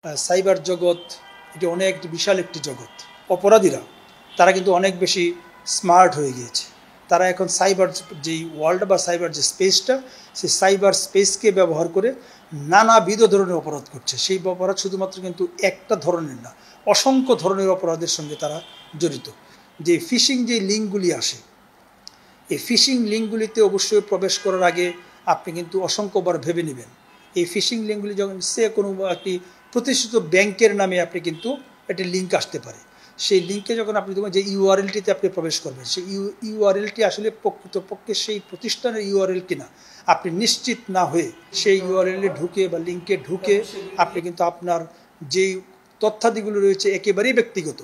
Cyber জগৎ এটি অনেক বিশাল একটি জগৎ। অপরাধীরা তারা কিন্তু অনেক বেশি স্মার্ট হয়ে গিয়েছে। তারা এখন সাইবার যেই ওয়ার্ল্ড বা সাইবার যে স্পেসটা, সেই সাইবার স্পেসকে ব্যবহার করে নানাবিধ ধরনের অপরাধ করছে। সেই অপরাধ শুধুমাত্র কিন্তু একটা ধরনের না, অসংখ্য ধরনের অপরাধের সঙ্গে তারা জড়িত। যে ফিশিং যে লিঙ্কগুলি আসে, এই ফিশিং লিঙ্কগুলিতে অবশ্যই প্রবেশ করার আগে আপনি কিন্তু অসংখ্যবার ভেবে নেবেন। এই ফিশিং লিঙ্কগুলি যখন কোনো একটি প্রতিষ্ঠিত ব্যাংকের নামে আপনি কিন্তু একটি লিঙ্ক আসতে পারে। সেই লিঙ্কে যখন আপনি দেখবেন যে ইউআরএলটিতে আপনি প্রবেশ করবেন, সেই ইউআরএলটি আসলে প্রকৃতপক্ষে সেই প্রতিষ্ঠানের ইউআরএল কিনা আপনি নিশ্চিত না হয়ে সেই ইউআরএলে ঢুকে বা লিঙ্কে ঢুকে আপনি কিন্তু আপনার যেই তথ্যাদিগুলো রয়েছে একেবারেই ব্যক্তিগত,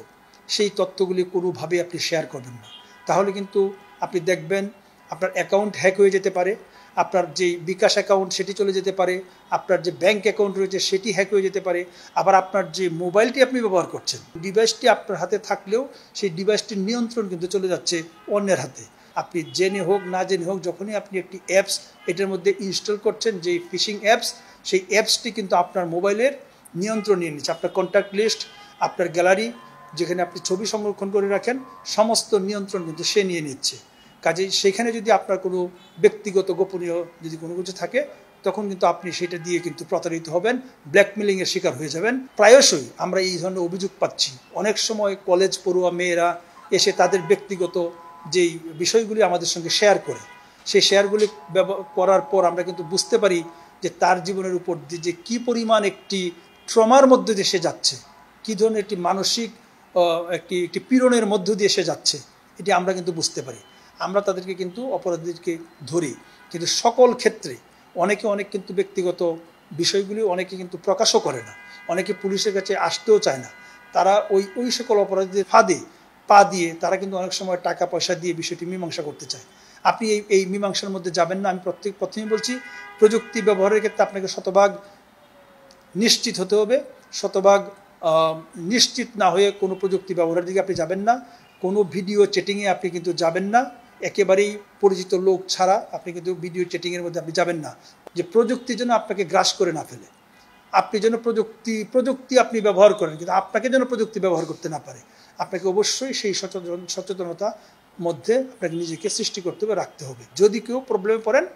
সেই তথ্যগুলি কোনোভাবে আপনি শেয়ার করবেন না। তাহলে কিন্তু আপনি দেখবেন আপনার অ্যাকাউন্ট হ্যাক হয়ে যেতে পারে, আপনার যে বিকাশ অ্যাকাউন্ট সেটি চলে যেতে পারে, আপনার যে ব্যাংক অ্যাকাউন্ট রয়েছে সেটি হ্যাক হয়ে যেতে পারে। আবার আপনার যে মোবাইলটি আপনি ব্যবহার করছেন, ডিভাইসটি আপনার হাতে থাকলেও সেই ডিভাইসটির নিয়ন্ত্রণ কিন্তু চলে যাচ্ছে অন্যের হাতে। আপনি জেনে হোক না জেনে হোক, যখনই আপনি একটি অ্যাপস এটার মধ্যে ইনস্টল করছেন, যে ফিশিং অ্যাপস, সেই অ্যাপসটি কিন্তু আপনার মোবাইলের নিয়ন্ত্রণ নিয়ে নিচ্ছে। আপনার কন্ট্যাক্ট লিস্ট, আপনার গ্যালারি, যেখানে আপনি ছবি সংরক্ষণ করে রাখেন, সমস্ত নিয়ন্ত্রণ কিন্তু সে নিয়ে নিচ্ছে। কাজেই সেখানে যদি আপনার কোনো ব্যক্তিগত গোপনীয় যদি কোনো কিছু থাকে, তখন কিন্তু আপনি সেটা দিয়ে কিন্তু প্রতারিত হবেন, ব্ল্যাকমেলিংয়ের শিকার হয়ে যাবেন। প্রায়শই আমরা এই ধরনের অভিযোগ পাচ্ছি। অনেক সময় কলেজ পড়ুয়া মেয়েরা এসে তাদের ব্যক্তিগত যেই বিষয়গুলি আমাদের সঙ্গে শেয়ার করে, সেই শেয়ারগুলি করার পর আমরা কিন্তু বুঝতে পারি যে তার জীবনের উপর যে কী পরিমাণ একটি ট্রমার মধ্যে দিয়ে সে যাচ্ছে, কী ধরনের একটি মানসিক একটি পীড়নের মধ্য দিয়ে সে যাচ্ছে, এটি আমরা কিন্তু বুঝতে পারি। আমরা তাদেরকে কিন্তু অপরাধীদেরকে ধরি, কিন্তু সকল ক্ষেত্রে অনেক কিন্তু ব্যক্তিগত বিষয়গুলি অনেকে কিন্তু প্রকাশও করে না, অনেকে পুলিশের কাছে আসতেও চায় না। তারা ওই সকল অপরাধীদের ফাঁদে পা দিয়ে তারা কিন্তু অনেক সময় টাকা পয়সা দিয়ে বিষয়টি মীমাংসা করতে চায়। আপনি এই মীমাংসার মধ্যে যাবেন না। আমি প্রথমেই বলছি, প্রযুক্তি ব্যবহারের ক্ষেত্রে আপনাকে শতভাগ নিশ্চিত হতে হবে। শতভাগ নিশ্চিত না হয়ে কোনো প্রযুক্তি ব্যবহারের দিকে আপনি যাবেন না। কোনো ভিডিও চ্যাটিংয়ে আপনি কিন্তু যাবেন না। একেবারেই পরিচিত লোক ছাড়া আপনি কিন্তু ভিডিও চ্যাটিংয়ের মধ্যে আপনি যাবেন না, যে প্রযুক্তি যেন আপনাকে গ্রাস করে না ফেলে। আপনি যেন প্রযুক্তি আপনি ব্যবহার করেন, কিন্তু আপনাকে যেন প্রযুক্তি ব্যবহার করতে না পারে। আপনাকে অবশ্যই সেই সচেতনতা মধ্যে আপনাকে নিজেকে সৃষ্টি করতে হবে, রাখতে হবে। যদি কেউ প্রবলেমে পড়েন,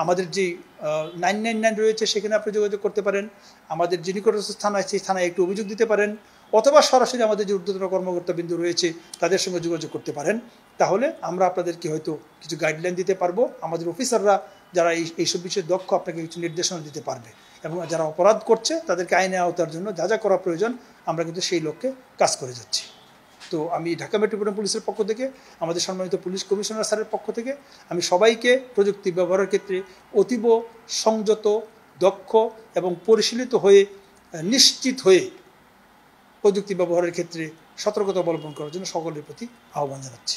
আমাদের যে 999 রয়েছে সেখানে আপনি যোগাযোগ করতে পারেন। আমাদের যে নিকটস্থ থানায়, সেই থানায় একটু অভিযোগ দিতে পারেন, অথবা সরাসরি আমাদের যে ঊর্ধ্বতন কর্মকর্তাবৃন্দ রয়েছে তাদের সঙ্গে যোগাযোগ করতে পারেন। তাহলে আমরা আপনাদেরকে হয়তো কিছু গাইডলাইন দিতে পারবো। আমাদের অফিসাররা যারা এইসব বিষয়ে দক্ষ, আপনাকে কিছু নির্দেশনা দিতে পারবে, এবং যারা অপরাধ করছে তাদেরকে আইনে আওতার জন্য যা যা করা প্রয়োজন আমরা কিন্তু সেই লক্ষ্যে কাজ করে যাচ্ছি। তো আমি ঢাকা মেট্রোপলিটন পুলিশের পক্ষ থেকে, আমাদের সম্মানিত পুলিশ কমিশনার স্যারের পক্ষ থেকে আমি সবাইকে প্রযুক্তি ব্যবহারের ক্ষেত্রে অতীব সংযত, দক্ষ এবং পরিশীলিত হয়ে, নিশ্চিত হয়ে প্রযুক্তি ব্যবহারের ক্ষেত্রে সতর্কতা অবলম্বন করার জন্য সকলের প্রতি আহ্বান জানাচ্ছি।